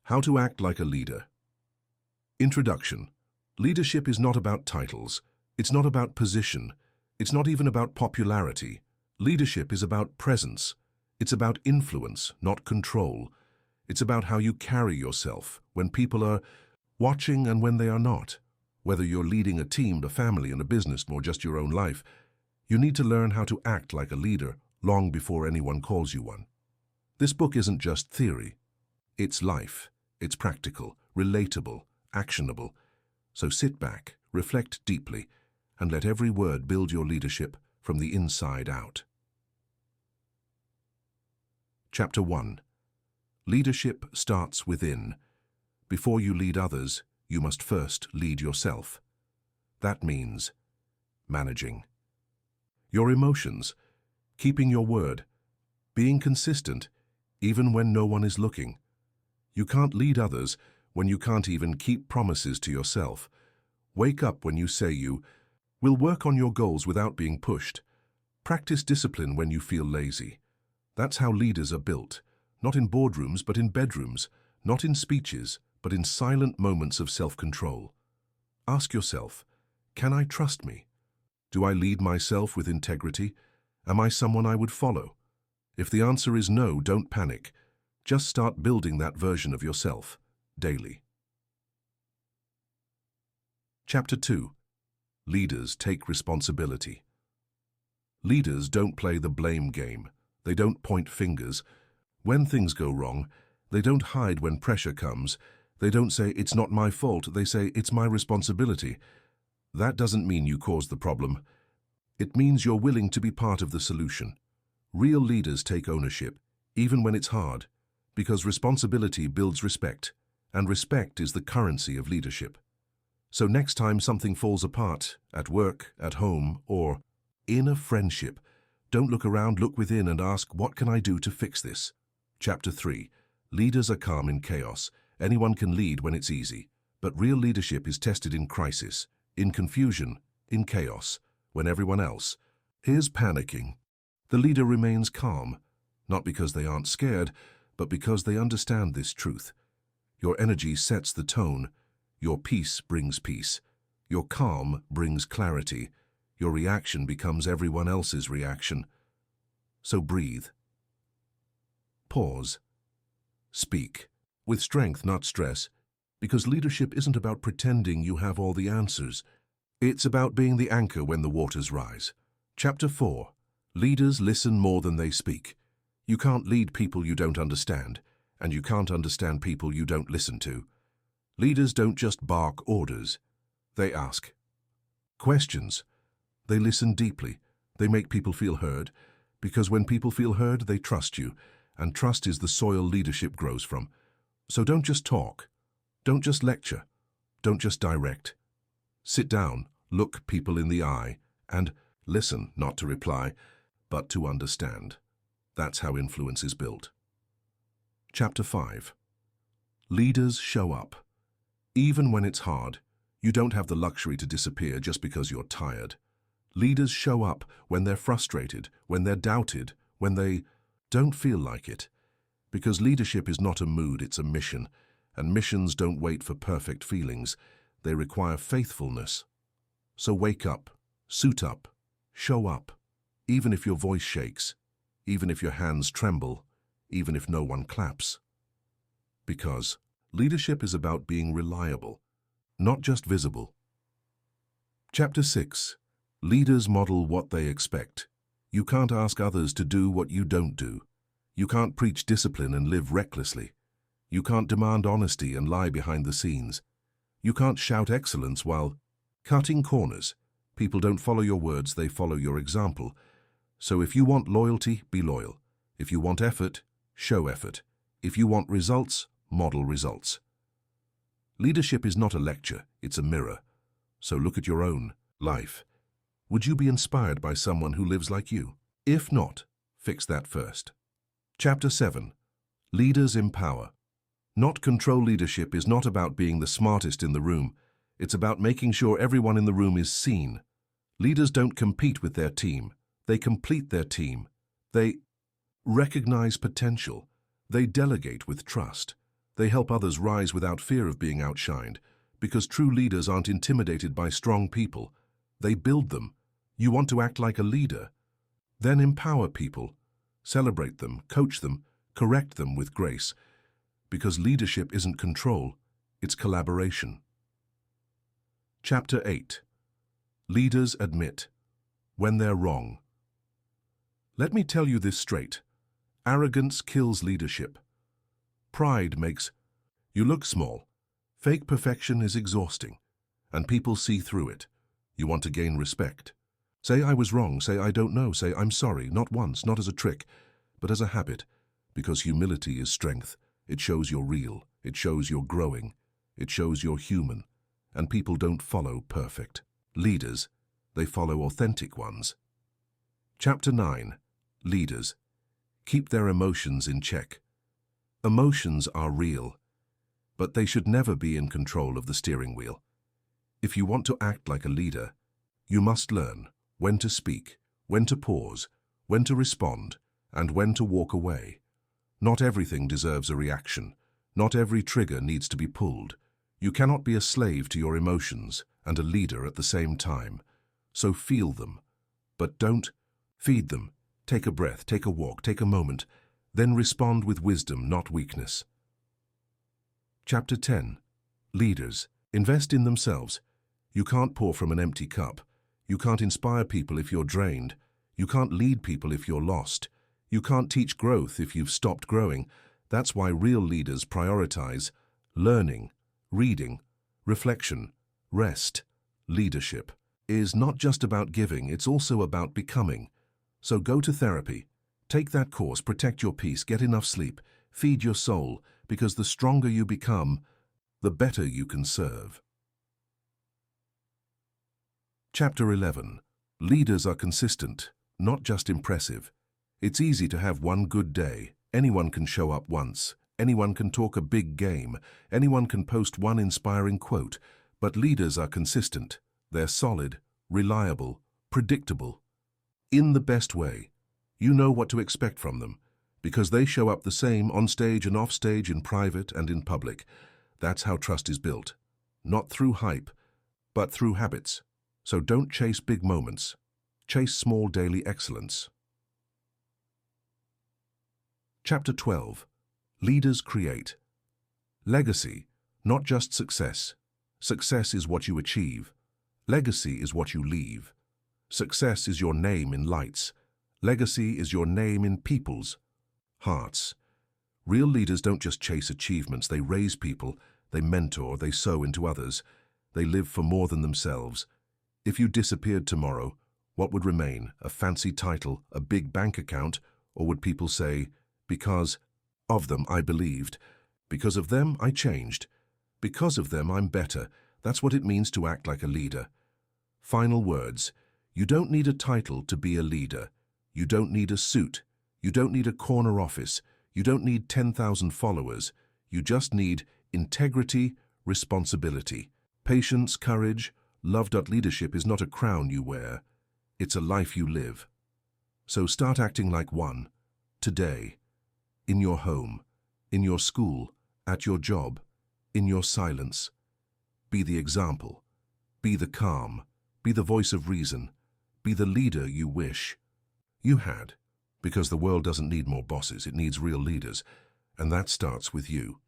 How to act like a leader. Introduction. Leadership is not about titles. It's not about position. It's not even about popularity. Leadership is about presence. It's about influence, not control. It's about how you carry yourself when people are watching and when they are not. Whether you're leading a team, a family, and a business, or just your own life, you need to learn how to act like a leader long before anyone calls you one. This book isn't just theory. It's life. It's practical, relatable, actionable. So sit back, reflect deeply, and let every word build your leadership from the inside out. Chapter 1. Leadership starts within. Before you lead others, you must first lead yourself. That means managing your emotions, keeping your word, being consistent, even when no one is looking. You can't lead others when you can't even keep promises to yourself. Wake up when you say you will work on your goals without being pushed. Practice discipline when you feel lazy. That's how leaders are built, not in boardrooms but in bedrooms, not in speeches but in silent moments of self-control. Ask yourself, can I trust me? Do I lead myself with integrity? Am I someone I would follow? If the answer is no, don't panic. Just start building that version of yourself, daily. Chapter 2. Leaders take responsibility. Leaders don't play the blame game. They don't point fingers. When things go wrong, they don't hide when pressure comes. They don't say, it's not my fault. They say, it's my responsibility. That doesn't mean you caused the problem. It means you're willing to be part of the solution. Real leaders take ownership, even when it's hard, because responsibility builds respect, and respect is the currency of leadership. So next time something falls apart, at work, at home, or in a friendship, don't look around, look within and ask, what can I do to fix this? Chapter 3. Leaders are calm in chaos. Anyone can lead when it's easy, but real leadership is tested in crisis, in confusion, in chaos, when everyone else is panicking. The leader remains calm, not because they aren't scared, but because they understand this truth. Your energy sets the tone. Your peace brings peace. Your calm brings clarity. Your reaction becomes everyone else's reaction. So breathe. Pause. Speak. With strength, not stress, because leadership isn't about pretending you have all the answers. It's about being the anchor when the waters rise. Chapter 4. Leaders listen more than they speak. You can't lead people you don't understand, and you can't understand people you don't listen to. Leaders don't just bark orders. They ask questions. They listen deeply. They make people feel heard, because when people feel heard, they trust you, and trust is the soil leadership grows from. So don't just talk. Don't just lecture. Don't just direct. Sit down, look people in the eye, and listen, not to reply, but to understand. That's how influence is built. Chapter 5. Leaders show up. Even when it's hard, you don't have the luxury to disappear just because you're tired. Leaders show up when they're frustrated, when they're doubted, when they don't feel like it. Because leadership is not a mood, it's a mission. And missions don't wait for perfect feelings. They require faithfulness. So wake up, suit up, show up. Even if your voice shakes, even if your hands tremble, even if no one claps. Because leadership is about being reliable, not just visible. Chapter 6. Leaders model what they expect. You can't ask others to do what you don't do. You can't preach discipline and live recklessly. You can't demand honesty and lie behind the scenes. You can't shout excellence while cutting corners. People don't follow your words, they follow your example. So if you want loyalty, be loyal. If you want effort, show effort. If you want results, model results. Leadership is not a lecture, it's a mirror. So look at your own life. Would you be inspired by someone who lives like you? If not, fix that first. Chapter 7. Leaders empower. Not control leadership is not about being the smartest in the room. It's about making sure everyone in the room is seen. Leaders don't compete with their team. They complete their team. They recognize potential. They delegate with trust. They help others rise without fear of being outshined, because true leaders aren't intimidated by strong people. They build them. You want to act like a leader? Then empower people. Celebrate them, coach them, correct them with grace, because leadership isn't control, it's collaboration. Chapter 8. Leaders admit when they're wrong. Let me tell you this straight. Arrogance kills leadership. Pride makes you look small. Fake perfection is exhausting, and people see through it. You want to gain respect. Say I was wrong, say I don't know, say I'm sorry, not once, not as a trick, but as a habit, because humility is strength. It shows you're real, it shows you're growing, it shows you're human, and people don't follow perfect leaders, they follow authentic ones. Chapter 9. Leaders. Keep their emotions in check. Emotions are real, but they should never be in control of the steering wheel. If you want to act like a leader, you must learn when to speak, when to pause, when to respond, and when to walk away. Not everything deserves a reaction. Not every trigger needs to be pulled. You cannot be a slave to your emotions and a leader at the same time. So feel them, but don't feed them. Take a breath, take a walk, take a moment, then respond with wisdom, not weakness. Chapter 10. Leaders. Invest in themselves. You can't pour from an empty cup. You can't inspire people if you're drained. You can't lead people if you're lost. You can't teach growth if you've stopped growing. That's why real leaders prioritize learning, reading, reflection, rest. Leadership is not just about giving, it's also about becoming. So go to therapy. Take that course, protect your peace, get enough sleep, feed your soul, because the stronger you become, the better you can serve. Chapter 11. Leaders are consistent, not just impressive. It's easy to have one good day. Anyone can show up once. Anyone can talk a big game. Anyone can post one inspiring quote. But leaders are consistent. They're solid, reliable, predictable. In the best way. You know what to expect from them, because they show up the same on stage and off stage, in private and in public. That's how trust is built. Not through hype, but through habits. So don't chase big moments. Chase small daily excellence. Chapter 12. Leaders create. Legacy, not just success. Success is what you achieve. Legacy is what you leave. Success is your name in lights. Legacy is your name in people's hearts. Real leaders don't just chase achievements, they raise people, they mentor, they sow into others. They live for more than themselves. If you disappeared tomorrow, what would remain? A fancy title, a big bank account, or would people say, because of them I believed, because of them I changed, because of them I'm better? That's what it means to act like a leader. Final words. You don't need a title to be a leader. You don't need a suit. You don't need a corner office. You don't need 10,000 followers. You just need integrity, responsibility, patience, courage. Love. Leadership is not a crown you wear. It's a life you live. So start acting like one. Today. In your home. In your school. At your job. In your silence. Be the example. Be the calm. Be the voice of reason. Be the leader you wish you had. Because the world doesn't need more bosses, it needs real leaders. And that starts with you.